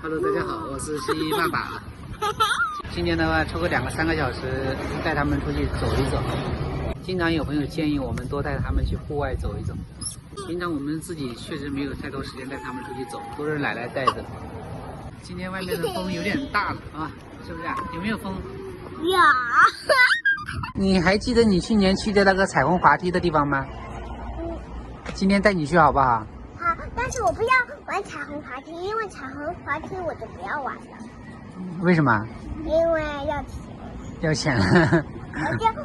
Hello， 大家好，我是西西爸爸。今天的话，抽个2个3个小时，带他们出去走一走。经常有朋友建议我们多带他们去户外走一走。平常我们自己确实没有太多时间带他们出去走，都是奶奶带着。今天外面的风有点大了啊，是不是啊？有没有风？有。你还记得你去年去的那个彩虹滑梯的地方吗？今天带你去好不好？好，但是我不要玩彩虹滑梯，因为彩虹滑梯我就不要玩了。为什么？因为要钱。要钱。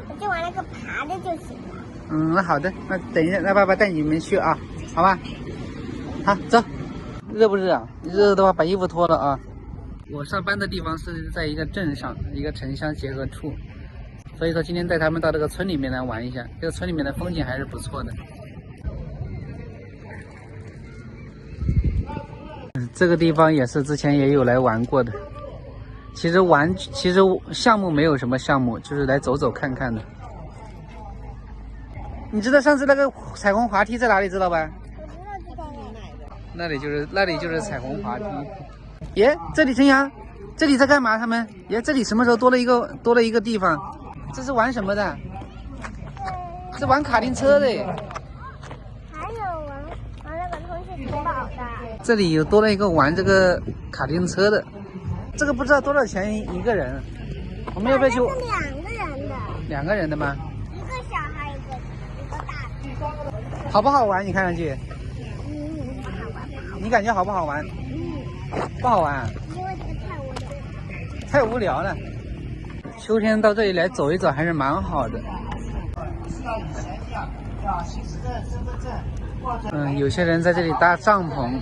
我就玩那个爬的就行了。那好的，那等一下，让爸爸带你们去啊，好吧？好，走。热不热啊？热的话把衣服脱了啊。我上班的地方是在一个镇上，一个城乡结合处，所以说今天带他们到这个村里面来玩一下。这个村里面的风景还是不错的。这个地方也是之前也有来玩过的。其实项目没有什么项目，就是来走走看看的。你知道上次那个彩虹滑梯在哪里知道吧？我知道那里就是彩虹滑梯。耶，这里陈阳，这里在干嘛？他们耶，这里什么时候多了一个地方？这是玩什么的？是玩卡丁车的。还有玩那个通讯城堡的。这里有多了一个玩这个卡丁车的，这个不知道多少钱一个人。我们要不要去？是2个人的。2个人的吗？一个小孩，一个大的。好不好玩？你看上去？好玩。你感觉好不好玩？不好玩啊。因为这个太无聊了。秋天到这里来走一走还是蛮好的。有些人在这里搭帐篷。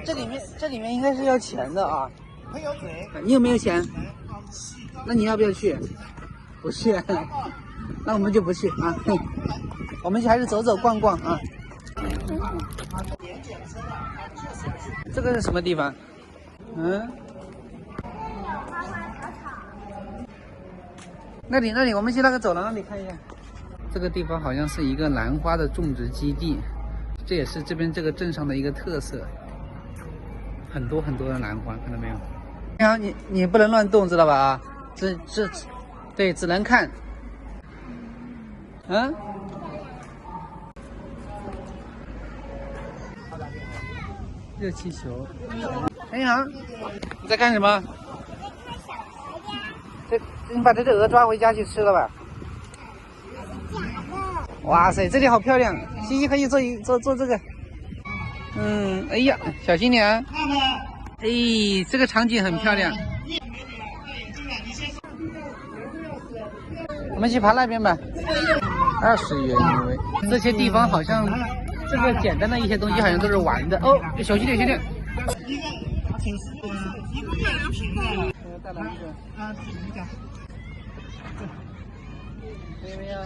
这里面应该是要钱的啊。你有没有钱？那你要不要去？不去。那我们就不去啊。我们还是走走逛逛啊。这个是什么地方？那里，我们去那个走廊那里看一下。这个地方好像是一个兰花的种植基地，这也是这边这个镇上的一个特色。很多的兰花，看到没有？然后你不能乱动，知道吧？啊，对，只能看。热气球。你好，你在干什么？你把这只鹅抓回家去吃了吧？哇塞，这里好漂亮！西西可以做这个。哎呀，小心点啊！哎，这个场景很漂亮。我们去爬那边吧。20元一位。这些地方好像这个简单的一些东西好像都是玩的哦，小心点。大篮子。有没有？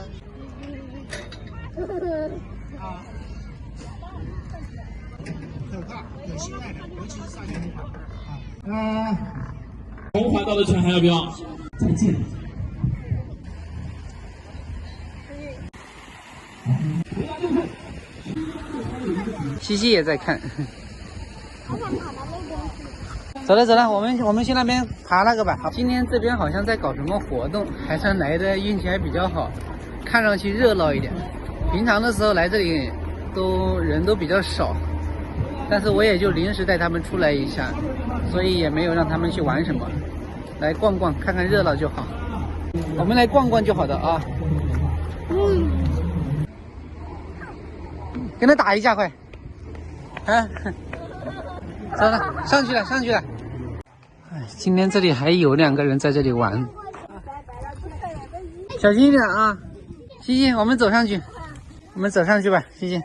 可怕，有心爱的，尤其是上下一盘。红滑道的船还要不要？再见。西西也在看。我想跑到那边去。走了，我们去那边爬那个吧。今天这边好像在搞什么活动，还算来的运气还比较好，看上去热闹一点。平常的时候来这里人都比较少，但是我也就临时带他们出来一下，所以也没有让他们去玩什么，来逛逛看看热闹就好。我们来逛逛就好的啊。跟他打一架快。走了，上去了。今天这里还有2个人在这里玩，小心一点啊！西西，我们走上去吧，西西。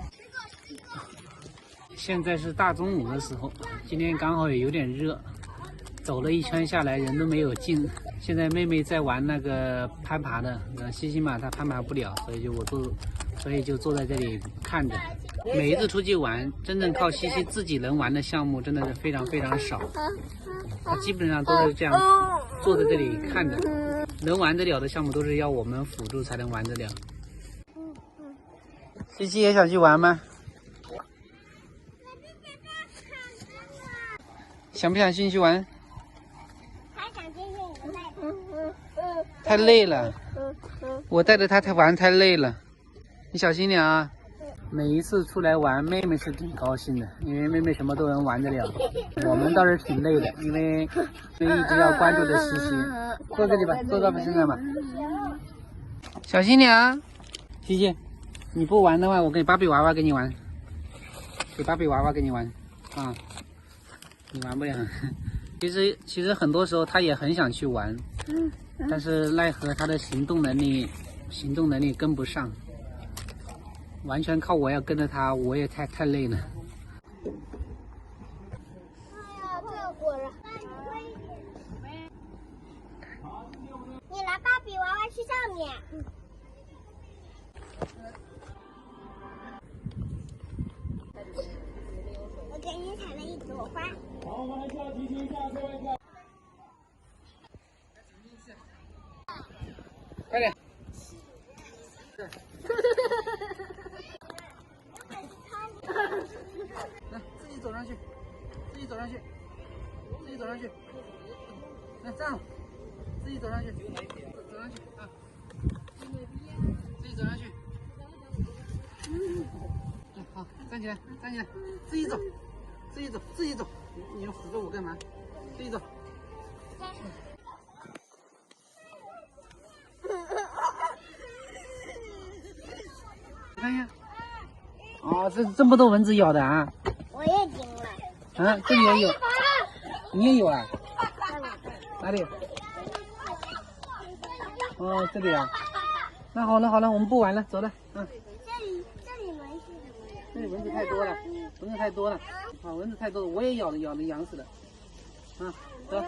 现在是大中午的时候，今天刚好也有点热，走了一圈下来人都没有进。现在妹妹在玩那个攀爬的，西西嘛她攀爬不了，所以就坐在这里看着。每一次出去玩，真正靠西西自己能玩的项目真的是非常少。他基本上都是这样坐在这里看着，能玩得了的项目都是要我们辅助才能玩得了。西西也想去玩吗？想不想进去玩？他想进去你们带太累了，我带着他玩太累了，你小心点啊。每一次出来玩，妹妹是挺高兴的，因为妹妹什么都能玩得了。我们倒是挺累的，因为一直要关注着西西。坐这里吧，坐到我身上吧。小心点啊，西西，你不玩的话，我给芭比娃娃给你玩，给芭比娃娃给你玩啊。你玩不了。其实很多时候他也很想去玩，但是奈何他的行动能力跟不上。完全靠我要跟着他，我也太累了。哎呀，这果然。你拿芭比娃娃去上面。我给你采了一朵花。好，我们需要提醒一下各位。快点。来，自己走上去，自己走上去，自己走上去。来，站，自己走上去，走上去啊，自己走上去。好，站起来，站起来，自己走，自己走，自己走。你要扶着我干嘛？自己走。看一下，哦，这么多蚊子咬的啊！我也惊了。啊，这里也有，你也有啊？哪里？哦，这里啊。那好了，我们不玩了，走了。嗯。这里蚊子。这里蚊子太多了，蚊子太多了，啊，蚊子太多了，我也咬的痒死了。啊，走。